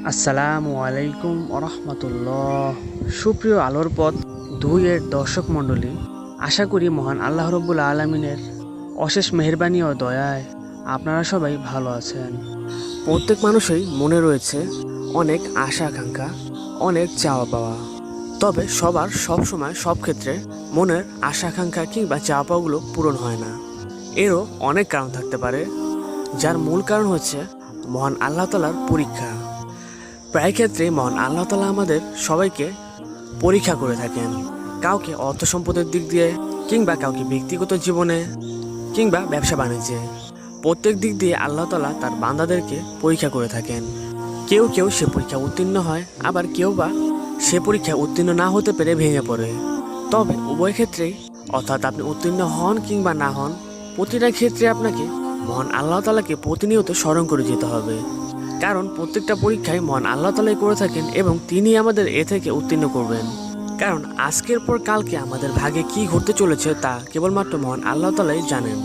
আসসালামু আলাইকুম রহমতুল্লাহ। সুপ্রিয় আলোর পথ 2 এর দর্শক মণ্ডলী, আশা করি মহান আল্লাহ রব্বুল আলমিনের অশেষ মেহেরবানি ও দয়ায় আপনারা সবাই ভালো আছেন। প্রত্যেক মানুষই মনে রয়েছে অনেক আশা আকাঙ্ক্ষা, অনেক চাওয়া পাওয়া। তবে সবার সব সময় সব ক্ষেত্রে মনের আশা আকাঙ্ক্ষা কিংবা চাওয়া পাওয়াগুলো পূরণ হয় না। এরও অনেক কারণ থাকতে পারে, যার মূল কারণ হচ্ছে মহান আল্লাহ তাআলার পরীক্ষা। প্রায় ক্ষেত্রে মহান আল্লাহ তাআলা আমাদের সবাইকে পরীক্ষা করে থাকেন, কাউকে অর্থ সম্পদের দিক দিয়ে, কিংবা কাউকে ব্যক্তিগত জীবনে, কিংবা ব্যবসা বাণিজ্যে। প্রত্যেক দিক দিয়ে আল্লাহ তাআলা তার বান্দাদেরকে পরীক্ষা করে থাকেন। কেউ কেউ সে পরীক্ষা উত্তীর্ণ হয়, আবার কেউ বা সে পরীক্ষা উত্তীর্ণ না হতে পেরে ভেঙে পড়ে। তবে উভয় ক্ষেত্রেই, অর্থাৎ আপনি উত্তীর্ণ হন কিংবা না হন, প্রতিটা ক্ষেত্রে আপনাকে মহান আল্লাহ তাআলাকে প্রতিনিয়ত স্মরণ করে যেতে হবে। কারণ প্রত্যেকটা পরীক্ষায় মহান আল্লাহ তাআলাই করে থাকেন এবং তিনি আমাদের এ থেকে উত্তীর্ণ করবেন। কারণ আজকের পর কালকে আমাদের ভাগে কি ঘটতে চলেছে তা কেবলমাত্র মহান আল্লাহ তাআলাই জানেন।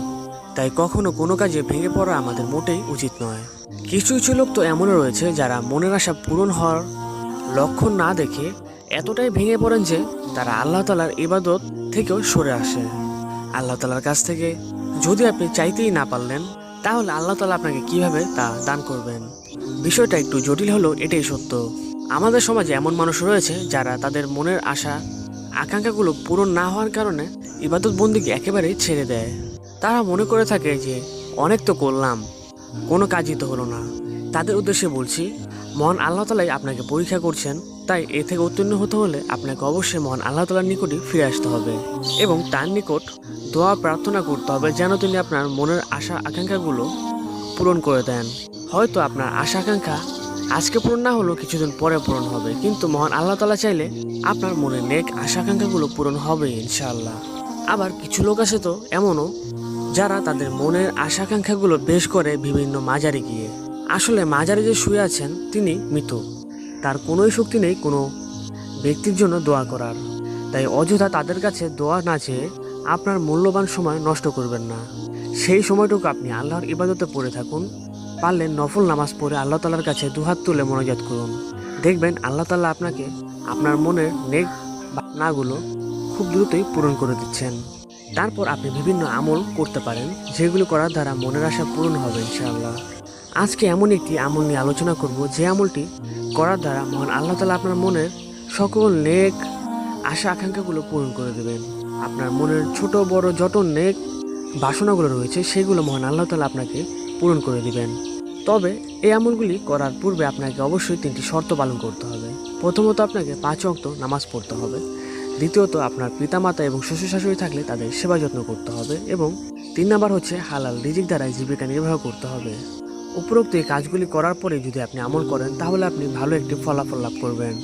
তাই কখনো কোনো কাজে ভেঙে পড়া আমাদের মোটেই উচিত নয়। কিছু কিছু লোক তো এমনও রয়েছে যারা মনের আশা পূরণ হওয়ার লক্ষণ না দেখে এতটাই ভেঙে পড়েন যে তারা আল্লাহ তাআলার ইবাদত থেকেও সরে আসে। আল্লাহ তাআলার কাছ থেকে যদি আপনি চাইতেই না পারলেন, তাহলে আল্লাহ তাআলা আপনাকে কিভাবে তা দান করবেন? বিষয়টা একটু জটিল হলেও এটাই সত্য। আমাদের সমাজে এমন মানুষ রয়েছে যারা তাদের মনের আশা আকাঙ্ক্ষাগুলো পূরণ না হওয়ার কারণে ইবাদত বন্দিকে একেবারেই ছেড়ে দেয়। তারা মনে করে থাকে যে অনেক তো করলাম, কোনো কাজই তো হলো না। তাদের উদ্দেশ্যে বলছি, মহান আল্লাহ তাআলাই আপনাকে পরীক্ষা করছেন, তাই এ থেকে উত্তীর্ণ হতে হলে আপনাকে অবশ্যই মহান আল্লাহ তাআলার নিকটই ফিরে আসতে হবে এবং তার নিকট দোয়া প্রার্থনা করতে হবে যেন তিনি আপনার মনের আশা আকাঙ্ক্ষাগুলো পূরণ করে দেন। হয়তো আপনার আশা আকাঙ্ক্ষা আজকে পূরণ না হলেও কিছুদিন পরে পূরণ হবে, কিন্তু মহান আল্লাহ তাআলা চাইলে আপনার মনের নেক আশা আকাঙ্ক্ষাগুলো পূরণ হবে ইনশাআল্লাহ। আবার কিছু লোক আছে তো এমনও, যারা তাদের মনের আশা আকাঙ্ক্ষাগুলো পেশ করে বিভিন্ন মাজারে গিয়ে। আসলে মাজারে যে শুয়ে আছেন তিনি মৃত, তার কোনোই শক্তি নেই কোনো ব্যক্তির জন্য দোয়া করার। তাই অযথা তাদের কাছে দোয়া না চেয়ে আপনার মূল্যবান সময় নষ্ট করবেন না। সেই সময়টুকু আপনি আল্লাহর ইবাদতে পড়ে থাকুন। পারলে নফল নামাজ পড়ে আল্লাহ তাআলার কাছে দুহাত তুলে মোনাজাত করুন। দেখবেন আল্লাহ তাআলা আপনাকে আপনার মনের নেক বাসনাগুলো খুব দ্রুতই পূরণ করে দিচ্ছেন। তারপর আপনি বিভিন্ন আমল করতে পারেন, যেগুলো করার দ্বারা মনের আশা পূরণ হবে ইনশাআল্লাহ। আজকে এমন একটি আমল নিয়ে আলোচনা করব, যে আমলটি করার দ্বারা মহান আল্লাহ তাআলা আপনার মনের সকল নেক আশা আকাঙ্ক্ষাগুলো পূরণ করে দেবেন। আপনার মনের ছোট বড় যত নেক বাসনাগুলো রয়েছে সেগুলো মহান আল্লাহ তাআলা আপনাকে পূরণ করে দিবেন। তবে এই আমলগুলি করার পূর্বে আপনাকে অবশ্যই 3টি শর্ত পালন করতে হবে। প্রথমত, আপনাকে 5 ওয়াক্ত নামাজ পড়তে হবে। দ্বিতীয়ত, আপনার পিতামাতা এবং শ্বশুর শাশুড়ি থাকলে তাদের সেবা যত্ন করতে হবে। এবং 3 নাম্বার হচ্ছে হালাল রিজিক দ্বারা জীবিকা নির্বাহ করতে হবে। উপরোক্ত এই কাজগুলি করার পরে যদি আপনি আমল করেন, তাহলে আপনি ভালো একটি ফলাফল লাভ করবেন।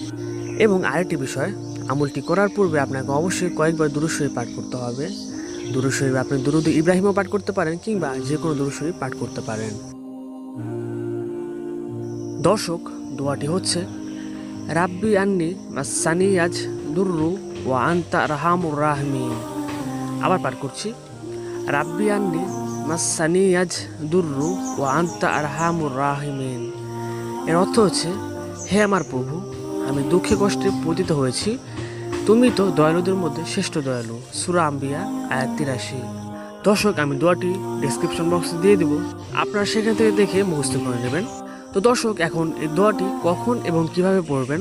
এবং আরেকটি বিষয়, আমলটি করার পূর্বে আপনাকে অবশ্যই কয়েকবার দুরূদ শরীফ পাঠ করতে হবে। দুরূদ শরীফ আপনি দুরূদ ইব্রাহিমও পাঠ করতে পারেন, কিংবা যে কোনো দুরূদ শরীফ পাঠ করতে পারেন। দর্শক, দোয়াটি হচ্ছে রাব্বি আন্নি মাসানিয়াজ দুররু ওয়া আনতা আরহামুর রাহিমিন। আবার পাঠ করছি, রাব্বি আন্নি মাসানিয়াজ দুররু ওয়া আনতা আরহামুর রাহিমিন। এর অর্থ হচ্ছে, হে আমার প্রভু, আমি দুঃখে কষ্টে পতিত হয়েছি, তুমি তো দয়ালুদের মধ্যে শ্রেষ্ঠ দয়ালু। সূরা আম্বিয়া আয়াত 83। দর্শক, আমি দোয়াটি ডেসক্রিপশন বক্সে দিয়ে দিব, আপনারা সেখান থেকে দেখে মুখস্থ করে নেবেন। তো দর্শক, এখন এই দোয়াটি কখন এবং কিভাবে পড়বেন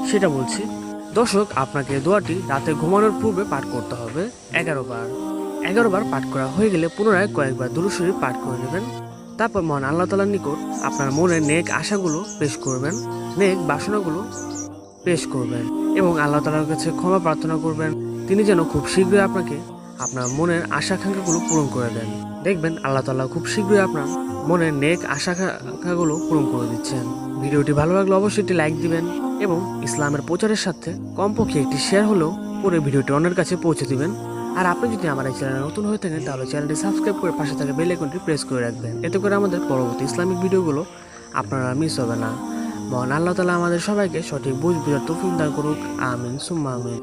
সেটা বলছি। দর্শক, আপনাকে দোয়াটি রাতে ঘুমানোর পূর্বে পাঠ করতে হবে 11 বার। 11 বার পাঠ করা হয়ে গেলে পুনরায় কয়েকবার দুরূদ শরীফ পাঠ করে নেবেন। তারপর মহান আল্লাহ তাআলার নিকট আপনার মনের নেক আশাগুলো পেশ করবেন, নেক বাসনাগুলো পেশ করবেন এবং আল্লাহ তাআলার কাছে ক্ষমা প্রার্থনা করবেন, তিনি যেন খুব শীঘ্রই আপনাকে আপনার মনের আশা আকাঙ্ক্ষাগুলো পূরণ করে দেন। দেখবেন আল্লাহ তাআলা খুব শীঘ্রই আপনার মনের নেক আশা আকাঙ্ক্ষাগুলো পূরণ করে দিচ্ছেন। ভিডিওটি ভালো লাগলে অবশ্যই একটি লাইক দিবেন এবং ইসলামের প্রচারের সাথে কমপক্ষে একটি শেয়ার হলেও করে ভিডিওটি অন্যের কাছে পৌঁছে দিবেন। আর আপনি যদি আমার এই চ্যানেলে নতুন হয়ে থাকেন, তাহলে চ্যানেলটি সাবস্ক্রাইব করে পাশে থাকা বেল আইকনটি প্রেস করে রাখবেন। এতে করে আমাদের পরবর্তী ইসলামিক ভিডিওগুলো আপনারা মিস হবে না। মহান আল্লাহ তাআলা আমাদের সবাইকে সঠিক বুঝ বুঝার তৌফিক দান করুক। আমিন সুম্মা আমিন।